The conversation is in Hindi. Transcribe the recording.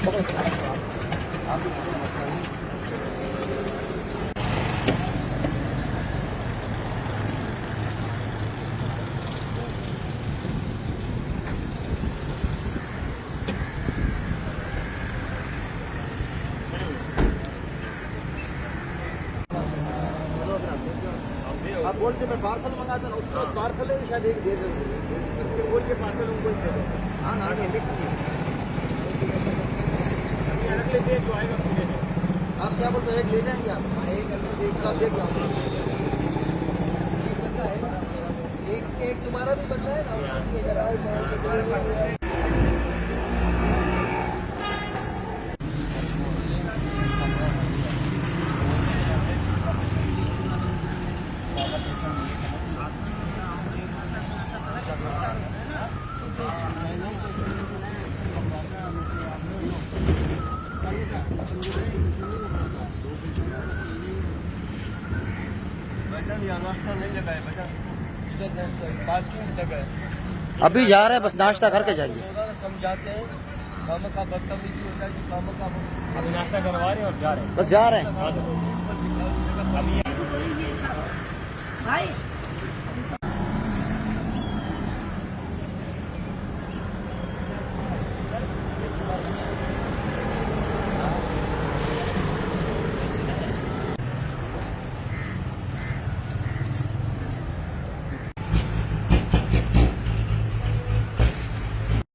आप बोलते मैं पार्सल मंगाता ना, उसका पार्सल है शायद एक दे दो, बोलिए पार्सल उनको दे दो। हाँ ना मिक्स नहीं, अलग लेते जो आएगा ले लो। आप क्या बोलते हो, एक ले जाएंगे आप? हाँ एक देख एक तुम्हारा भी बनता है ना। अभी जा रहे हैं, बस नाश्ता करके जाइए। समझाते हैं काम का बदतमीजी होता है कि काम का अभी नाश्ता करवा रहे हैं और जा रहे हैं, बस जा रहे हैं।